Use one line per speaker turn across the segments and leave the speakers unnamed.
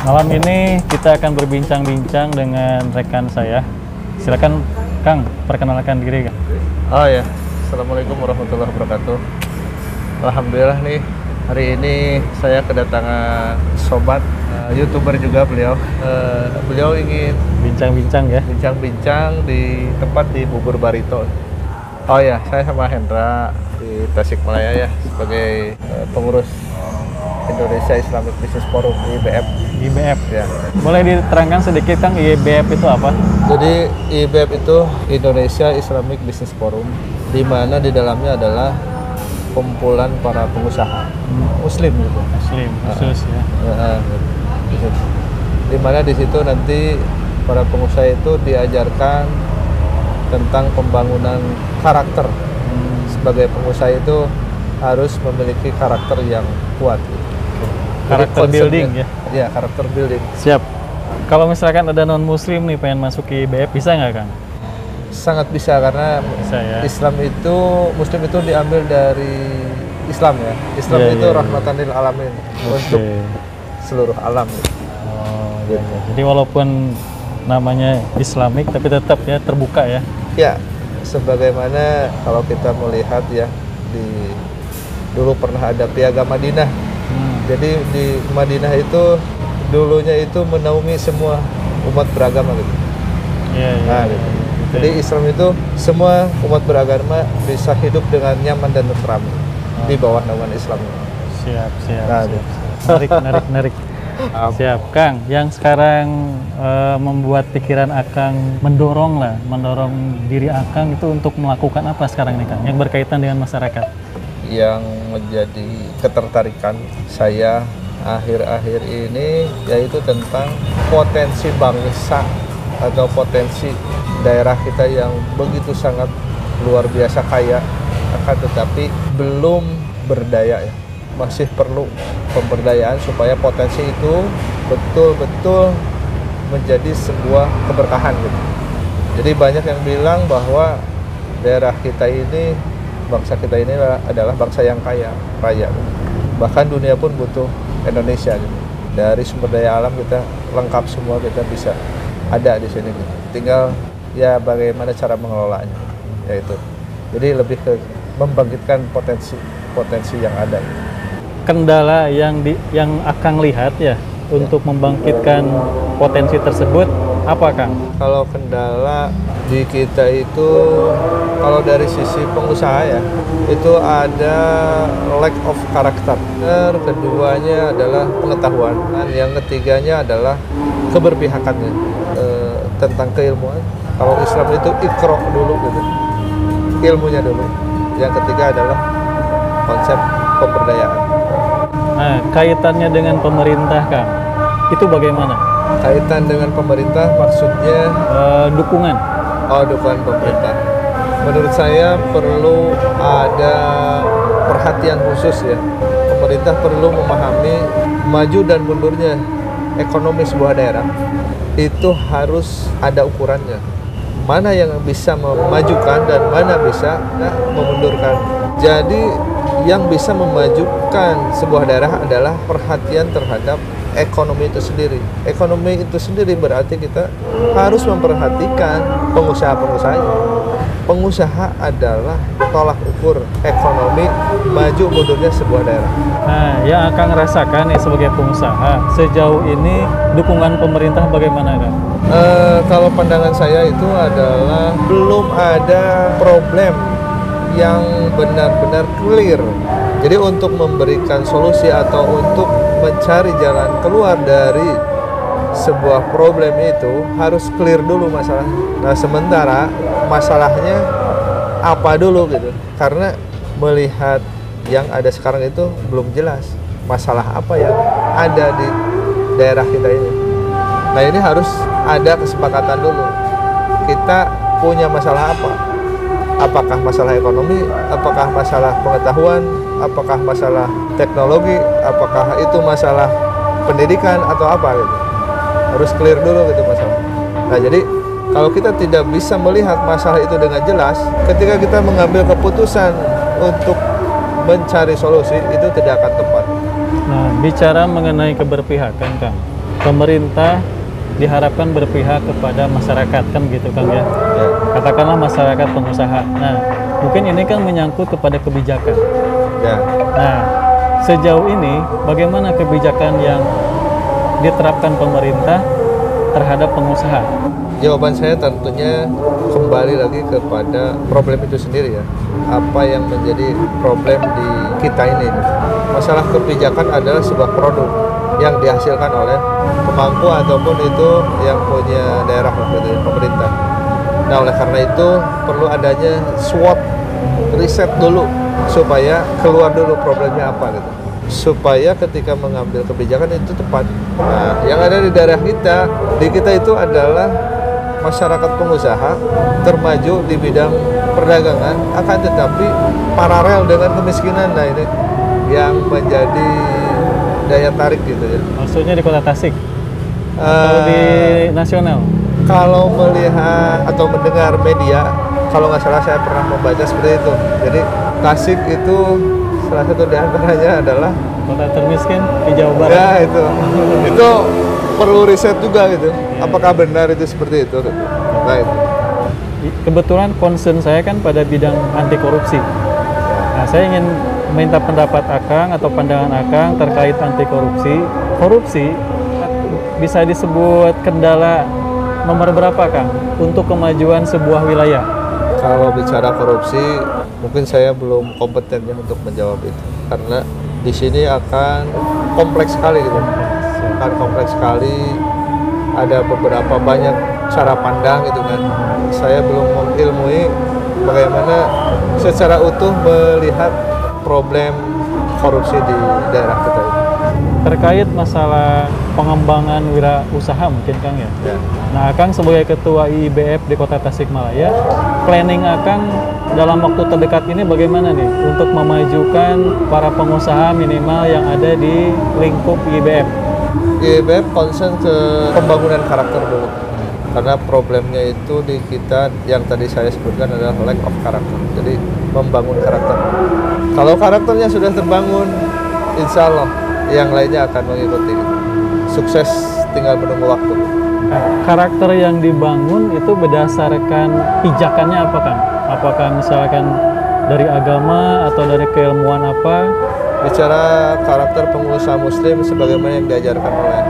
Malam ini kita akan berbincang-bincang dengan rekan saya. Silakan Kang, perkenalkan diri Kang.
Oh ya, Assalamualaikum warahmatullahi wabarakatuh. Alhamdulillah nih, hari ini saya kedatangan sobat YouTuber juga beliau. Beliau ingin
Bincang-bincang ya.
bincang-bincang di tempat di Bubur Barito. Oh ya, saya sama Hendra di Tasikmalaya ya, sebagai pengurus Indonesia Islamic Business Forum IBF.
IBF.
Ya.
Boleh diterangkan sedikit Kang, IBF itu apa?
Jadi IBF itu Indonesia Islamic Business Forum, di mana di dalamnya adalah kumpulan para pengusaha Muslim gitu.
Muslim khusus ya.
Di mana di situ nanti para pengusaha itu diajarkan tentang pembangunan karakter. Sebagai pengusaha itu harus memiliki karakter yang kuat.
Karakter building ya.
Iya, karakter building.
Siap. Kalau misalkan ada non Muslim nih pengen masuk ke IBF, bisa nggak Kang?
Sangat bisa, karena
Bisa ya.
Islam itu, Muslim itu diambil dari Islam ya. Islam
Iya,
itu
iya.
rahmatan lil alamin untuk seluruh alam.
Oh, iya, iya. Jadi walaupun namanya Islamik tapi tetap ya terbuka ya.
Ya, sebagaimana kalau kita melihat ya, dulu pernah ada Piagam Madinah. Jadi di Madinah itu dulunya itu menaungi semua umat beragama gitu.
Iya, iya.
Nah, gitu. Jadi Islam itu semua umat beragama bisa hidup dengan nyaman dan tentram di bawah naungan Islam.
Siap, siap.
Nah,
siap. Menarik. Siap, Kang. Yang sekarang membuat pikiran Akang mendorong diri Akang itu untuk melakukan apa sekarang nih Kang? Yang berkaitan dengan masyarakat.
Yang menjadi ketertarikan saya akhir-akhir ini yaitu tentang potensi bangsa atau potensi daerah kita yang begitu sangat luar biasa kaya, akan tetapi belum berdaya ya. Masih perlu pemberdayaan supaya potensi itu betul-betul menjadi sebuah keberkahan gitu. Jadi banyak yang bilang bahwa daerah kita ini, bangsa kita ini adalah bangsa yang kaya raya. Bahkan dunia pun butuh Indonesia gitu. Dari sumber daya alam kita lengkap semua, kita bisa ada di sini gitu. Tinggal ya bagaimana cara mengelolanya, yaitu. Jadi lebih ke membangkitkan potensi yang ada.
Kendala yang Akang lihat ya untuk membangkitkan potensi tersebut apa Kang? Kalau
Kendala di kita itu, kalau dari sisi pengusaha ya, itu ada lack of karakter. Keduanya adalah pengetahuan. Dan yang ketiganya adalah keberpihakannya tentang keilmuan. Kalau Islam itu ikro dulu gitu, ilmunya dulu. Yang ketiga adalah konsep pemberdayaan.
Nah, kaitannya dengan pemerintah Kang, itu bagaimana?
Kaitan dengan pemerintah maksudnya
Dukungan.
Oh, dukungan pemerintah. Menurut saya perlu ada perhatian khusus ya. Pemerintah perlu memahami maju dan mundurnya ekonomi sebuah daerah itu harus ada ukurannya. Mana yang bisa memajukan dan mana bisa memundurkan. Jadi yang bisa memajukan sebuah daerah adalah perhatian terhadap ekonomi itu sendiri. Ekonomi itu sendiri berarti kita harus memperhatikan pengusaha-pengusahanya. Pengusaha adalah tolak ukur ekonomi maju mundurnya sebuah daerah.
Nah, yang Akang rasakan nih sebagai pengusaha, sejauh ini dukungan pemerintah bagaimana Kang?
Kalau pandangan saya itu adalah belum ada problem yang benar-benar clear. Jadi untuk memberikan solusi atau untuk mencari jalan keluar dari sebuah problem itu harus clear dulu masalah. Nah, sementara masalahnya apa dulu gitu. Karena melihat yang ada sekarang itu belum jelas masalah apa yang ada di daerah kita ini. Nah, ini harus ada kesepakatan dulu. Kita punya masalah apa? Apakah masalah ekonomi? Apakah masalah pengetahuan? Apakah masalah teknologi? Apakah itu masalah pendidikan atau apa gitu? Harus clear dulu gitu masalah. Nah, jadi kalau kita tidak bisa melihat masalah itu dengan jelas, ketika kita mengambil keputusan untuk mencari solusi, itu tidak akan tepat.
Nah, bicara mengenai keberpihakan Kang, pemerintah diharapkan berpihak kepada masyarakat, kan gitu Kang ya.
Ya.
Katakanlah masyarakat pengusaha. Nah, mungkin ini kan menyangkut kepada kebijakan.
Ya.
Nah, sejauh ini bagaimana kebijakan yang diterapkan pemerintah terhadap pengusaha?
Jawaban saya tentunya kembali lagi kepada problem itu sendiri ya. Apa yang menjadi problem di kita ini? Masalah kebijakan adalah sebuah produk yang dihasilkan oleh pemangku ataupun itu yang punya daerah pemerintah. Nah, oleh karena itu perlu adanya SWOT, riset dulu supaya keluar dulu problemnya apa gitu. Supaya ketika mengambil kebijakan itu tepat. Nah, yang ada di daerah kita, di kita itu adalah masyarakat pengusaha termaju di bidang perdagangan, akan tetapi paralel dengan kemiskinan. Nah, ini yang menjadi daya tarik gitu ya.
Maksudnya di Kota Tasik atau di nasional?
Kalau melihat atau mendengar media, kalau nggak salah saya pernah membaca seperti itu. Jadi Tasik itu salah satu di antaranya adalah
kota termiskin di Jawa Barat.
Ya itu perlu riset juga gitu. Apakah benar itu seperti itu? Nah, itu.
Kebetulan concern saya kan pada bidang anti korupsi. Nah, saya ingin minta pendapat Akang atau pandangan Akang terkait anti korupsi. Korupsi bisa disebut kendala nomor berapa Kang untuk kemajuan sebuah wilayah?
Kalau bicara korupsi, mungkin saya belum kompeten ya untuk menjawab itu, karena di sini akan kompleks sekali gitu. Akan kompleks sekali, ada beberapa banyak cara pandang gitu kan. Saya belum mengilmui bagaimana secara utuh melihat problem korupsi di daerah kita ini.
Terkait masalah pengembangan wirausaha mungkin Kang ya.
Ya.
Nah, Akang sebagai ketua IIBF di Kota Tasikmalaya, planning Akang dalam waktu terdekat ini bagaimana nih untuk memajukan para pengusaha minimal yang ada di lingkup IIBF?
IIBF concern ke pembangunan karakter dulu. Karena problemnya itu di kita yang tadi saya sebutkan adalah lack of karakter. Jadi membangun karakter. Kalau karakternya sudah terbangun, insya Allah yang lainnya akan mengikuti. Sukses tinggal menunggu waktu.
Karakter yang dibangun itu berdasarkan pijakannya apa Kang? Apakah misalkan dari agama atau dari keilmuan apa?
Bicara karakter pengusaha muslim sebagaimana yang diajarkan oleh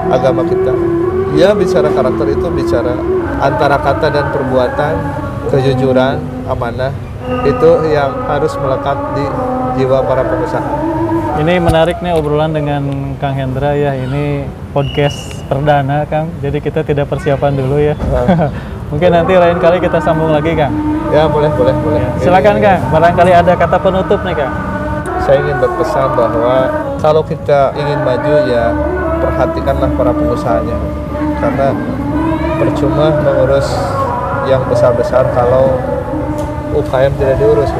agama kita. Ya, bicara karakter itu bicara antara kata dan perbuatan, kejujuran, amanah, itu yang harus melekat di jiwa para pengusaha.
Ini menarik nih obrolan dengan Kang Hendra ya. Ini podcast perdana Kang, jadi kita tidak persiapan dulu ya. Mungkin nanti lain kali kita sambung lagi Kang.
Ya, boleh.
Silakan Kang, barangkali ada kata penutup nih Kang.
Saya ingin berpesan bahwa kalau kita ingin maju ya perhatikanlah para pengusahanya. Karena percuma mengurus yang besar-besar kalau UKM tidak diurus.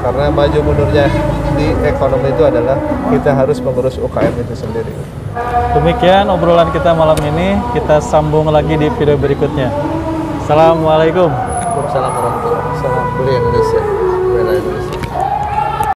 Karena maju mundurnya di ekonomi itu adalah kita harus mengurus UKM itu sendiri.
Demikian obrolan kita malam ini, kita sambung lagi di video berikutnya. Assalamualaikum.
Waalaikumsalam warahmatullahi wabarakatuh. Salam Beli Indonesia. Bela Indonesia.